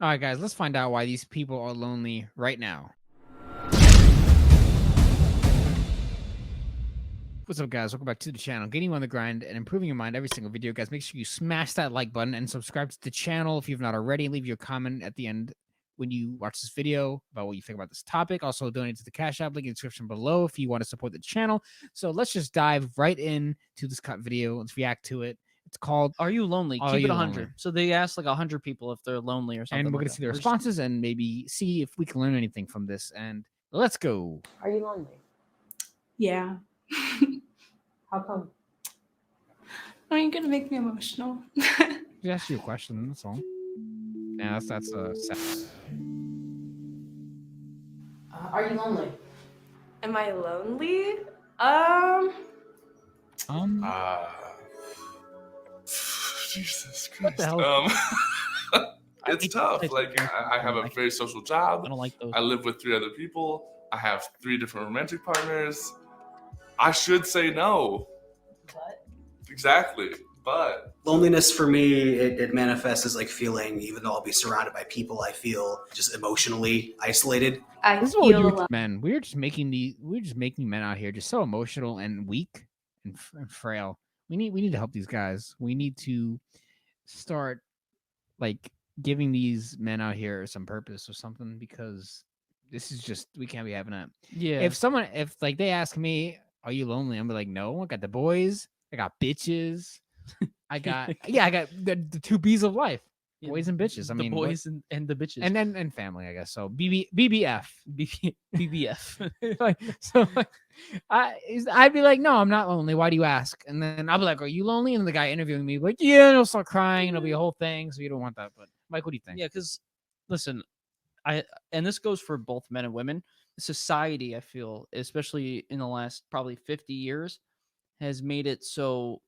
All right, guys, let's find out why these people are lonely right now. What's up, guys? Welcome back to the channel. Getting you on the grind and improving your mind every single video, guys. Make sure you smash that like button and subscribe to the channel if you've not already. Leave your comment at the end when you watch this video about what you think about this topic. Also, donate to the Cash App link in the description below if you want to support the channel. So let's just dive right in to this cut video. Let's react to it. It's called Are you lonely? "Are Keep it You Lonely?" 100. So they asked like 100 people if they're lonely or And something we're like gonna that. see the responses and maybe see if we can learn anything from this. And let's go. Are you lonely? Yeah. How come? Are you gonna make me emotional? Just ask you a question. That's all. Yeah, that's sad. Are you lonely? Am I lonely? Jesus What the Christ. hell? It's hate tough. to Like say I have a like- very social I job. don't like those. I live with 3 other people. I have 3 different romantic partners. I should say no. What? Exactly. But Loneliness for me, it manifests as like feeling, even though I'll be surrounded by people, I feel just emotionally isolated. I This is what we do feel to men. We're just making men out here just so emotional and weak and frail. We need to help these guys. We need to start like giving these men out here some purpose or something, because this is just, we can't be having that. Yeah. If like they ask me, "Are you lonely?" I'm like, "No, I got the boys. I got bitches. I got the 2 B's of life, Yeah, boys and bitches." I the mean, boys and the bitches. and family, I guess. So BBF. BBF. Like, so like, I'd be like, "No, I'm not lonely. Why do you ask?" And then I'll be like, "Are you lonely?" And the guy interviewing me like, "Yeah," and he'll start crying. It'll be a whole thing. So you don't want that. But Mike, what do you think? Yeah, because listen, and this goes for both men and women. Society, I feel, especially in the last probably 50 years, has made it so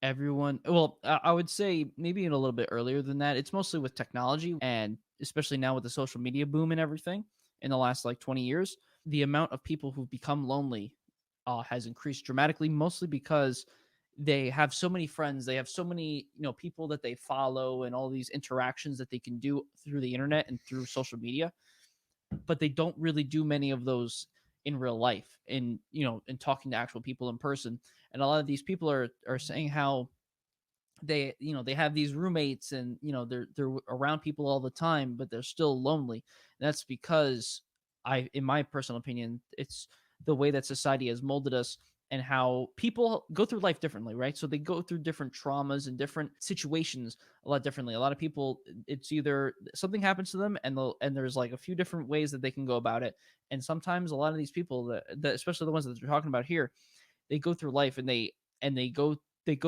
everyone, well, I would say maybe a little bit earlier than that. It's mostly with technology, and especially now with the social media boom and everything in the last like 20 years, the amount of people who've become lonely has increased dramatically, mostly because they have so many friends, they have so many, people that they follow, and all these interactions that they can do through the internet and through social media, but they don't really do many of those in real life, in talking to actual people in person. And a lot of these people are saying how they have these roommates, and they're around people all the time, but they're still lonely. And that's because, in my personal opinion, it's the way that society has molded us, and how people go through life differently, right? So they go through different traumas and different situations a lot differently. A lot of people, it's either something happens to them, and there's like a few different ways that they can go about it. And sometimes a lot of these people, that especially the ones that they're talking about here, they go through life, and they go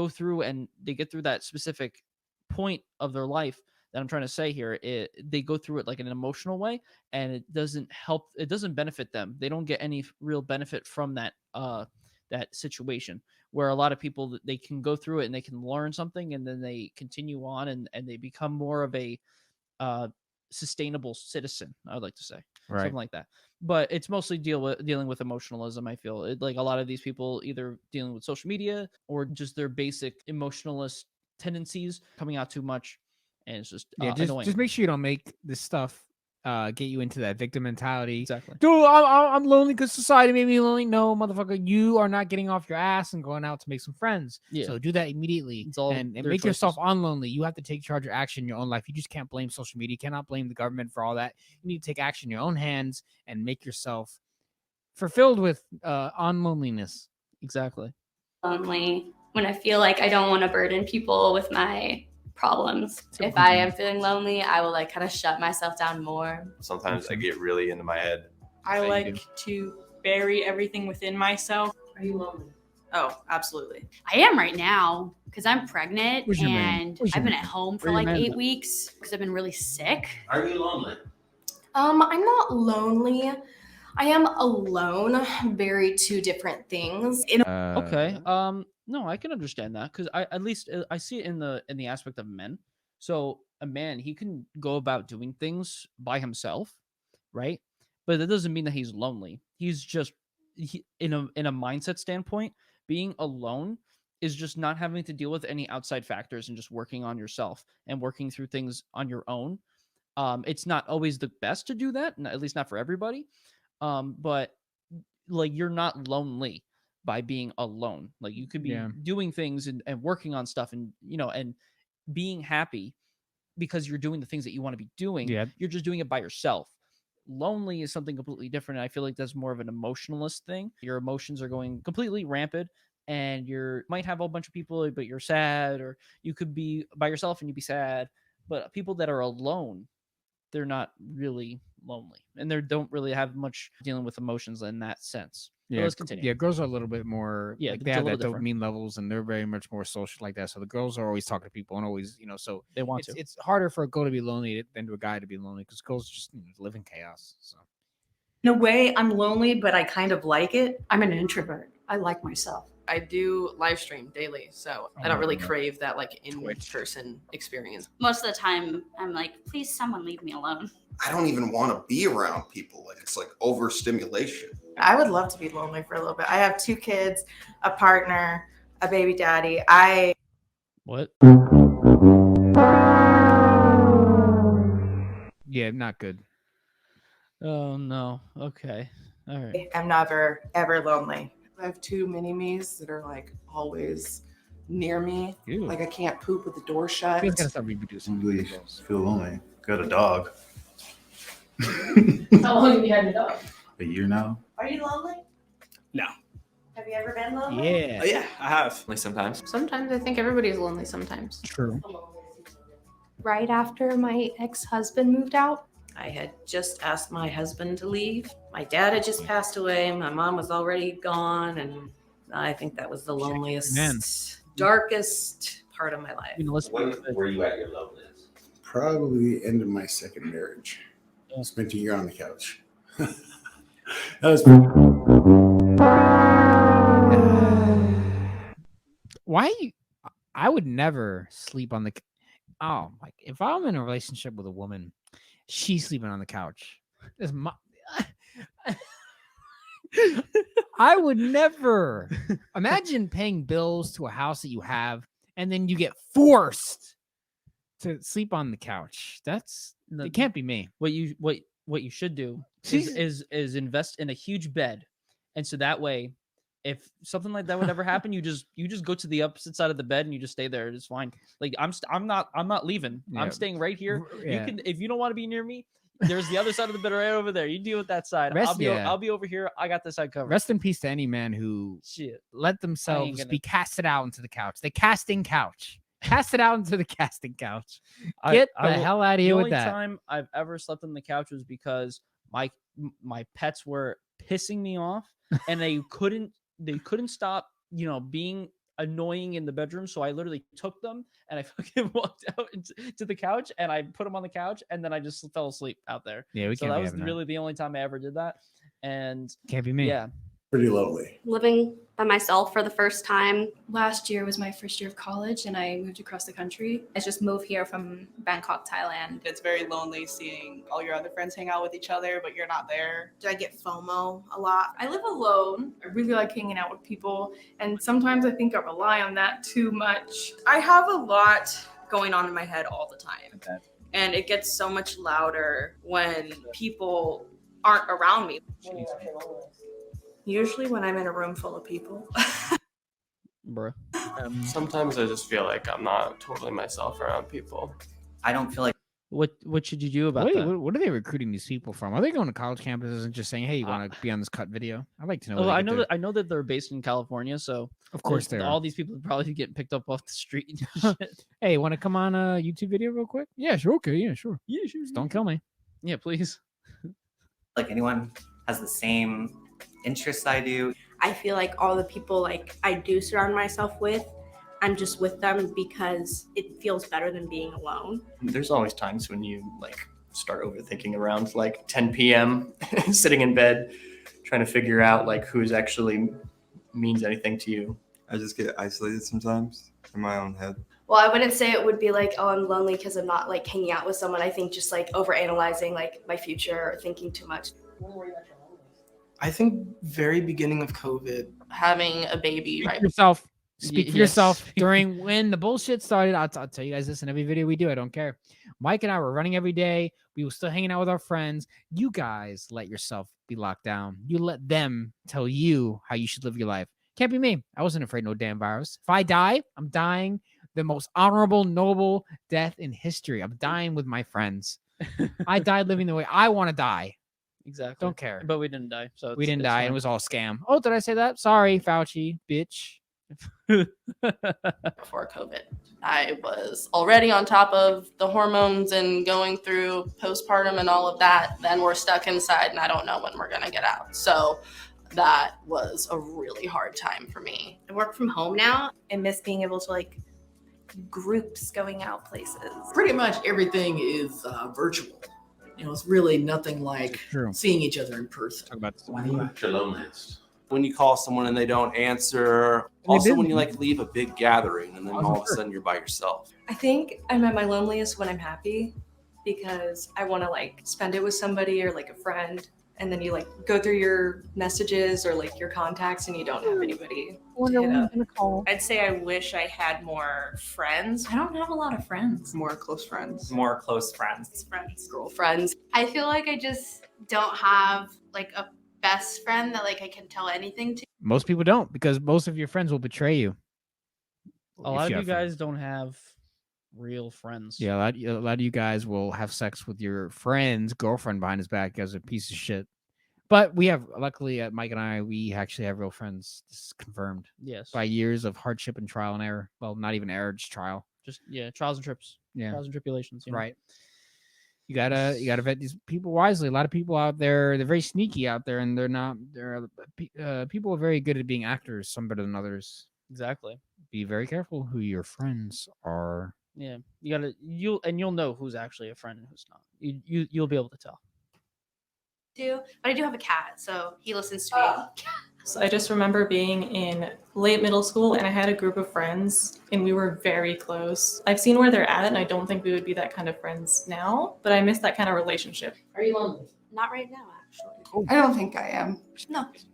through, and they get through that specific point of their life that I'm trying to say here. They go through it like in an emotional way, and it doesn't benefit them. They don't get any real benefit from that situation, where a lot of people, they can go through it and they can learn something, and then they continue on, and they become more of a sustainable citizen, I would like to say. Right. Something like that. But it's mostly dealing with emotionalism. I feel like a lot of these people either dealing with social media, or just their basic emotionalist tendencies coming out too much, and it's just Yeah, annoying. just make sure you don't make this stuff get you into that victim mentality. Exactly. Dude, I'm lonely because society made me lonely. No, motherfucker, you are not getting off your ass and going out to make some friends. Yeah. So do that immediately, It's all and their make yourself choices. unlonely. You have to take charge of action in your own life. You just can't blame social media. You cannot blame the government for all that. You need to take action in your own hands and make yourself fulfilled with unloneliness. Exactly. lonely when I feel like I don't want to burden people with my problems. If I am feeling lonely, I will like kind of shut myself down more. Sometimes I get really into my head. I Thank like you. to bury everything within myself. Are you lonely? Oh, absolutely. I am right now because I'm pregnant Where's your man? and Where's your I've been man? at home for Where your like man 8 at? weeks because I've been really sick. Are you lonely? I'm not lonely. I am alone. Very 2 different things. Okay. No, I can understand that, because I see it in the aspect of men. So a man, he can go about doing things by himself, right? But that doesn't mean that he's lonely. He's just in a mindset standpoint, being alone is just not having to deal with any outside factors, and just working on yourself and working through things on your own. It's not always the best to do that, at least not for everybody. But like you're not lonely by being alone. Like you could be doing things and working on stuff and and being happy because you're doing the things that you want to be doing. Yeah. You're just doing it by yourself. Lonely is something completely different. And I feel like that's more of an emotionalist thing. Your emotions are going completely rampant and you might have a bunch of people, but you're sad, or you could be by yourself and you'd be sad. But people that are alone, they're not really lonely and they don't really have much dealing with emotions in that sense. But Yeah, let's continue. yeah. Girls are a little bit more. Yeah, like, it's they a have that little different. dopamine levels, and they're very much more social like that. So the girls are always talking to people and always, so They want to. it's harder for a girl to be lonely than to a guy to be lonely because girls just live in chaos. So In a way, I'm lonely, but I kind of like it. I'm an introvert. I like myself. I do live stream daily, so I don't really crave that like in-person experience. Most of the time, I'm like, please, someone leave me alone. I don't even want to be around people. Like it's like overstimulation. I would love to be lonely for a little bit. I have 2 kids, a partner, a baby daddy. What? yeah, not good. Oh no. Okay. All right. I'm never ever lonely. I have 2 mini-me's that are like always near me. Ew. Like I can't poop with the door shut. You guys gotta stop reproducing. Really feel lonely. Got a dog. How long have you had your dog? A year now. Are you lonely? No. Have you ever been lonely? Yeah. Oh yeah, I have. Like sometimes. Sometimes I think everybody's lonely sometimes. True. Right after my ex-husband moved out, I had just asked my husband to leave. My dad had just passed away. My mom was already gone. And I think that was the loneliest, darkest part of my life. When were you at your loneliest? Probably the end of my second marriage. I spent a year on the couch. That was Why? I would never sleep on the. Oh, like if I'm in a relationship with a woman, she's sleeping on the couch. That's my. I would never imagine paying bills to a house that you have, and then you get forced to sleep on the couch. It can't be me. What you should do is invest in a huge bed, and so that way, if something like that would ever happen, you just go to the opposite side of the bed and you just stay there. It's fine. Like I'm not leaving. Yeah. I'm staying right here. Yeah. You can, if you don't want to be near me, there's the other side of the bed right over there. You deal with that side. I'll be over here. I got this side covered. Rest in peace to any man who let themselves be casted out into the couch. The casting couch. Cast it out into the casting couch. Get the hell out of here with that. The only time I've ever slept on the couch was because my pets were pissing me off, and they couldn't stop, being annoying in the bedroom. So I literally took them and I fucking walked out to the couch and I put them on the couch and then I just fell asleep out there. Yeah, we so can't that be was having really the only time I ever did that. And can't be me. Yeah. pretty lonely. Living by myself for the first time. Last year was my first year of college and I moved across the country. I just moved here from Bangkok, Thailand. It's very lonely seeing all your other friends hang out with each other, but you're not there. Do I get FOMO a lot? I live alone. I really like hanging out with people, and sometimes I think I rely on that too much. I have a lot going on in my head all the time. Okay. And it gets so much louder when people aren't around me. Usually when I'm in a room full of people. Bruh. Sometimes I just feel like I'm not totally myself around people. I don't feel like. What should you do about that? What are they recruiting these people from? Are they going to college campuses and just saying, "Hey, you want to be on this cut video?" I'd like to know. Well, I know that they're based in California, so of course they are. All these people are probably getting picked up off the street. And shit. Hey, want to come on a YouTube video real quick? Yeah, sure. Okay, yeah, sure. Yeah, sure. Just don't kill me. Yeah, please. Like anyone has the same interests I do. I feel like all the people like I do surround myself with, I'm just with them because it feels better than being alone. There's always times when you like start overthinking around like 10 p.m. sitting in bed trying to figure out like who's actually means anything to you. I just get isolated sometimes in my own head. Well, I wouldn't say it would be like, oh, I'm lonely because I'm not like hanging out with someone. I think just like overanalyzing like my future or thinking too much. I think very beginning of COVID. Having a baby, right? Yourself. Speak for yes. yourself. During when the bullshit started, I'll tell you guys this in every video we do. I don't care. Mike and I were running every day. We were still hanging out with our friends. You guys let yourself be locked down. You let them tell you how you should live your life. Can't be me. I wasn't afraid of no damn virus. If I die, I'm dying the most honorable, noble death in history. I'm dying with my friends. I died living the way I want to die. Exactly. Don't care. But we didn't die. So We didn't it's die. fine. It was all scam. Oh, did I say that? Sorry, Fauci, bitch. Before COVID, I was already on top of the hormones and going through postpartum and all of that. Then we're stuck inside and I don't know when we're going to get out. So that was a really hard time for me. I work from home now and miss being able to like groups going out places. Pretty much everything is virtual. You know, it's really nothing like seeing each other in person. Talk about When are you at your loneliest? When you call someone and they don't answer. Also, when you like leave a big gathering and then all of a sudden you're by yourself. I think I'm at my loneliest when I'm happy because I want to like spend it with somebody or like a friend. And then you like go through your messages or like your contacts and you don't have anybody to hit up. I'd say I wish I had more friends. I don't have a lot of friends. More close friends. More close friends. Girlfriends. I feel like I just don't have like a best friend that like I can tell anything to. Most people don't because most of your friends will betray you. A lot of you guys don't have real friends. Yeah, a lot of you guys will have sex with your friend's girlfriend behind his back as a piece of shit. But we have, luckily, Mike and I, we actually have real friends. This is confirmed. Yes. By years of hardship and trial and error. Well, not even error, just trial. Just trials and trips. Yeah. Trials and tribulations. You know? Right. You gotta vet these people wisely. A lot of people out there, they're very sneaky out there, and they're not. People are very good at being actors. Some better than others. Exactly. Be very careful who your friends are. Yeah, you'll know who's actually a friend and who's not. You'll be able to tell. But I do have a cat, so he listens to me. So I just remember being in late middle school and I had a group of friends and we were very close. I've seen where they're at and I don't think we would be that kind of friends now, but I miss that kind of relationship. Are you lonely? Not right now, actually. I don't think I am.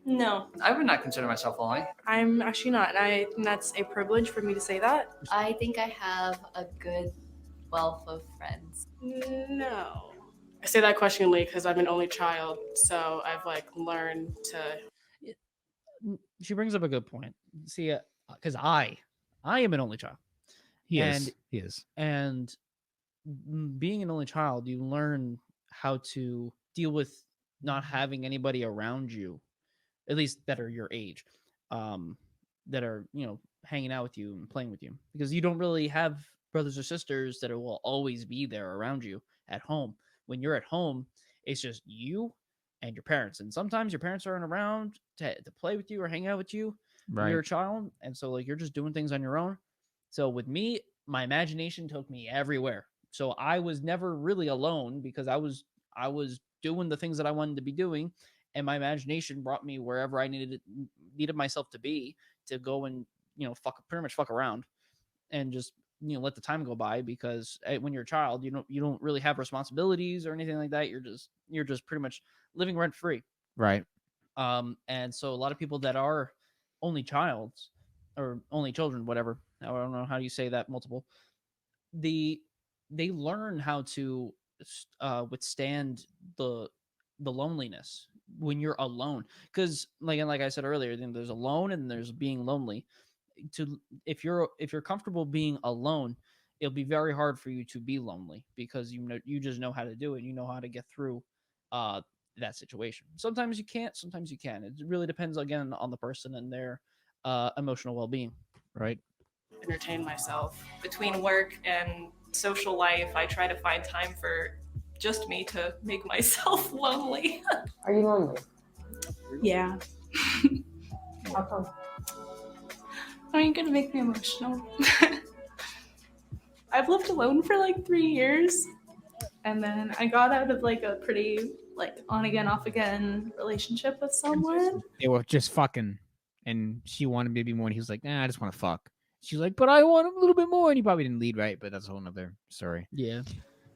No, I would not consider myself lonely. I'm actually not. And I think that's a privilege for me to say that. I think I have a good wealth of friends. No. I say that questioningly because I'm an only child, so I've like learned to. She brings up a good point. See, because I am an only child. He is. And being an only child, you learn how to deal with not having anybody around you, at least that are your age, that are, hanging out with you and playing with you, because you don't really have brothers or sisters that will always be there around you at home. When you're at home, it's just you and your parents. And sometimes your parents aren't around to play with you or hang out with you when you're a child. And so like you're just doing things on your own. So with me, my imagination took me everywhere. So I was never really alone because I was doing the things that I wanted to be doing. And my imagination brought me wherever I needed myself to be to go and, pretty much fuck around and just, let the time go by, because when you're a child, you don't really have responsibilities or anything like that. You're just pretty much living rent free. Right. And so a lot of people that are only childs or only children, whatever, I don't know how you say that, multiple, they learn how to withstand the loneliness when you're alone. Because like I said earlier, there's alone and there's being lonely. If you're comfortable being alone, it'll be very hard for you to be lonely, because you just know how to do it. You know how to get through that situation. Sometimes you can't, sometimes you can. It really depends again on the person and their emotional well-being. Right. Entertain myself. Between work and social life, I try to find time for just me to make myself lonely. Are you lonely? Yeah. How come? Are you gonna make me emotional? I've lived alone for like 3 years, and then I got out of like a pretty like on again, off again relationship with someone. They were just fucking, and she wanted maybe more, and he was like, "Nah, I just want to fuck." She's like, "But I want a little bit more," and he probably didn't lead right, but that's a whole nother story. Yeah.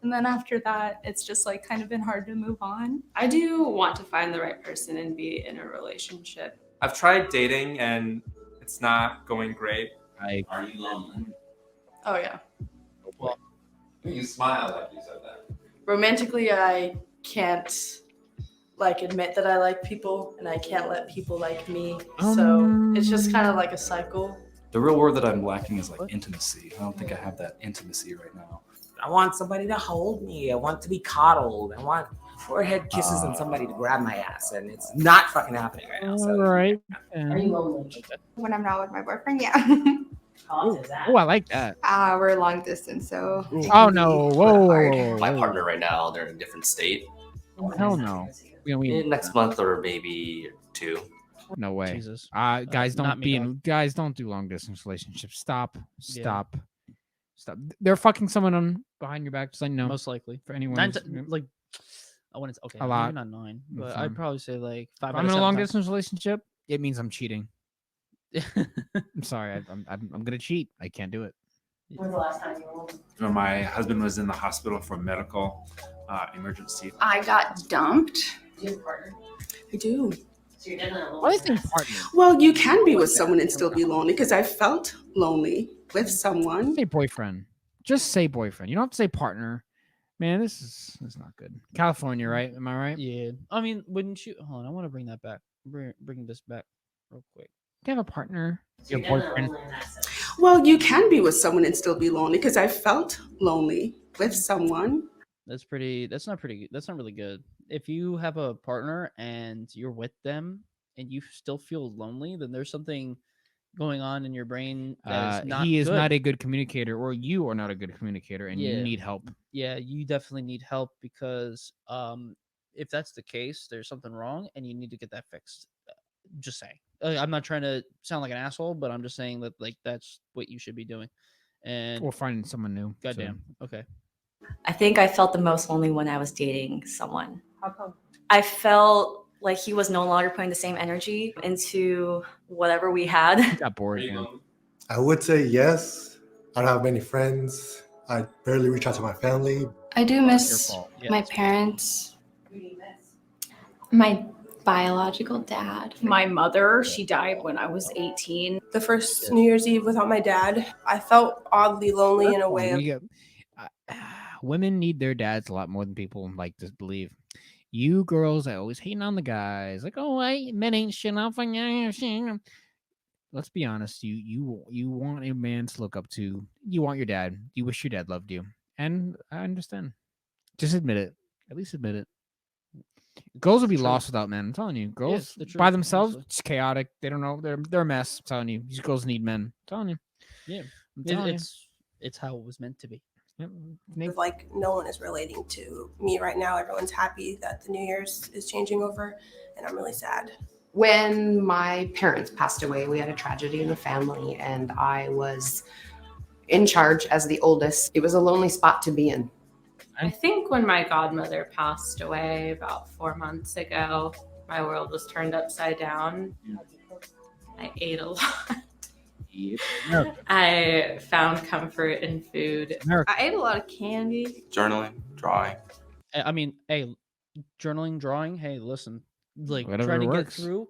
And then after that, it's just like kind of been hard to move on. I do want to find the right person and be in a relationship. I've tried dating and it's not going great. Like, Are you lonely? Oh yeah. well, You smile like you said that. Romantically, I can't like admit that I like people, and I can't let people like me. So it's just kind of like a cycle. The real word that I'm lacking is like intimacy. I don't think I have that intimacy right now. I want somebody to hold me. I want to be coddled. I want forehead kisses and somebody to grab my ass, and it's not fucking happening right now. So. all right. Are you lonely? When I'm not with my boyfriend, yeah. Oh, I like that. We're long distance, so. Oh no! Whoa! My partner right now, they're in a different state. Hell no. Next month or maybe 2. No way. Jesus. Guys, not don't me, be dog. in. Guys, don't do long distance relationships. Stop. They're fucking someone on behind your back. Just like no. Most likely. For anyone. Like, I wouldn't. Okay, A lot. maybe not 9, but That's I'd fine. probably say like 5. If out I'm of in a 7 long times. distance relationship, it means I'm cheating. I'm sorry. I'm gonna cheat. I can't do it. When was the last time you were lonely? When my husband was in the hospital for medical emergency. I got dumped. Do you have a partner? I do. So you're definitely a What do you think partner? Well, you can be with someone and still be lonely because I felt lonely with someone. Say boyfriend. Just say boyfriend. You don't have to say partner. Man, this is not good. California, right? Am I right? Yeah. I mean, wouldn't you? Hold on. I want to bring that back. Bring this back real quick. Do you have a partner? So Your boyfriend. Well, you can be with someone and still be lonely because I felt lonely with someone. That's pretty. That's not pretty. That's not really good. If you have a partner and you're with them and you still feel lonely, then there's something going on in your brain that is not. He is good. not a good communicator, or you are not a good communicator, and you need help. Yeah, you definitely need help because if that's the case, there's something wrong, and you need to get that fixed. Just saying. I'm not trying to sound like an asshole, but I'm just saying that like that's what you should be doing. And Or finding someone new. Goddamn. Okay. I think I felt the most lonely when I was dating someone. How come? I felt like he was no longer putting the same energy into whatever we had. Got bored. I would say yes. I don't have many friends. I barely reach out to my family. I do miss my parents. My biological dad. My mother, she died when I was 18. The first New Year's Eve without my dad, I felt oddly lonely in a way. Women need their dads a lot more than people like to believe. You girls are always hating on the guys, like, oh, men ain't shit off on you. Let's be honest. You want a man to look up to. You want your dad. You wish your dad loved you, and I understand. Just admit it. At least admit it. Girls will be lost without men. I'm telling you, girls the truth, by themselves, honestly. it's chaotic. They don't know. They're a mess. I'm telling you, these girls need men. I'm telling you. Yeah, I'm telling you. it's how it was meant to be. Yep. Like no one is relating to me right now. Everyone's happy that the New Year's is changing over, and I'm really sad. When my parents passed away, we had a tragedy in the family, and I was in charge as the oldest. It was a lonely spot to be in. I think when my godmother passed away about 4 months ago, my world was turned upside down. I ate a lot. I found comfort in food. I ate a lot of candy. Journaling, drawing. I mean, hey, journaling, drawing. Hey, listen, like Whatever trying to works. get through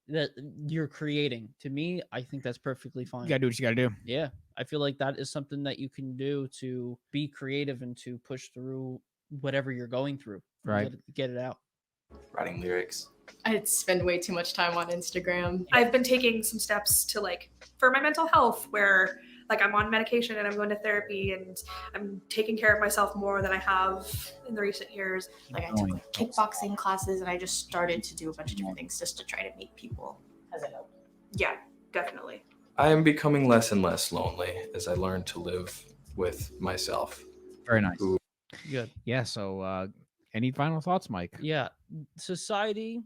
that you're creating. To me, I think that's perfectly fine. You gotta do what you gotta do. Yeah, I feel like that is something that you can do to be creative and to push through whatever you're going through. Right. Get it out. Writing lyrics. I spend way too much time on Instagram. I've been taking some steps to for my mental health where I'm on medication and I'm going to therapy and I'm taking care of myself more than I have in the recent years. I took kickboxing classes and I just started to do a bunch of different things just to try to meet people. Has it helped? Yeah, definitely. I am becoming less and less lonely as I learn to live with myself. Very nice. Good. Yeah. So, any final thoughts, Mike? Yeah, society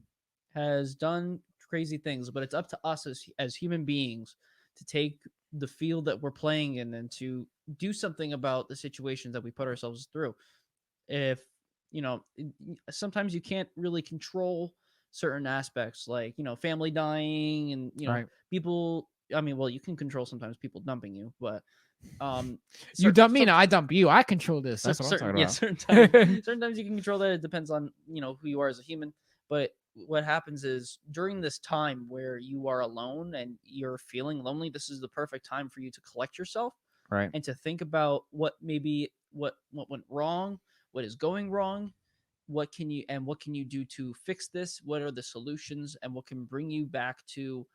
has done crazy things, but it's up to us as human beings to take the field that we're playing in and to do something about the situations that we put ourselves through. If sometimes you can't really control certain aspects, like family dying and Right. people. I mean, well, you can control sometimes people dumping you, but You dump me, now I dump you. I control this. That's what I'm talking about. certain times you can control that. It depends on who you are as a human. But what happens is during this time where you are alone and you're feeling lonely, this is the perfect time for you to collect yourself Right. and to think about what went wrong, what is going wrong, what can you do to fix this, what are the solutions, and what can bring you back to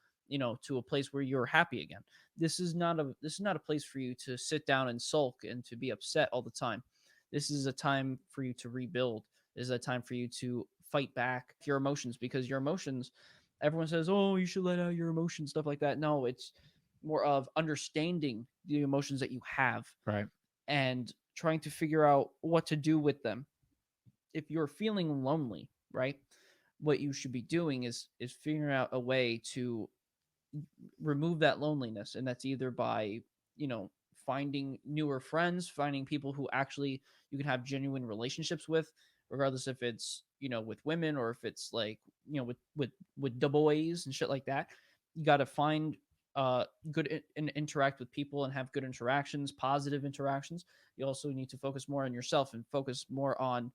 to a place where you're happy again. This is not a place for you to sit down and sulk and to be upset all the time. This is a time for you to rebuild. This is a time for you to fight back your emotions, because your emotions, everyone says, oh, you should let out your emotions, stuff like that. No, it's more of understanding the emotions that you have Right. and trying to figure out what to do with them. If you're feeling lonely, right, what you should be doing is figuring out a way to remove that loneliness, and that's either by finding newer friends, finding people who actually you can have genuine relationships with, regardless if it's with women or if it's like with the boys and shit like that. You got to find good and interact with people and have good interactions, positive interactions. You also need to focus more on yourself and focus more on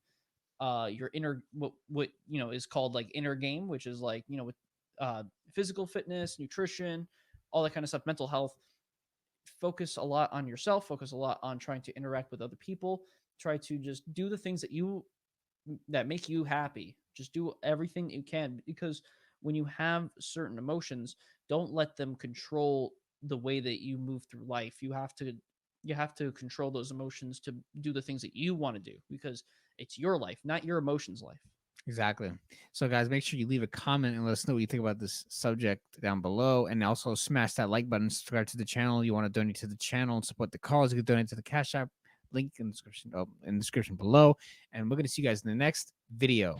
your inner, what is called like inner game, which is like with physical fitness, nutrition, all that kind of stuff, mental health. Focus a lot on yourself, focus a lot on trying to interact with other people, try to just do the things that make you happy. Just do everything that you can, because when you have certain emotions, don't let them control the way that you move through life. You have to control those emotions to do the things that you want to do, because it's your life, not your emotions' life. Exactly. So, guys, make sure you leave a comment and let us know what you think about this subject down below. And also smash that like button, subscribe to the channel. You want to donate to the channel and support the cause, you can donate to the Cash App link in the description below. And we're going to see you guys in the next video.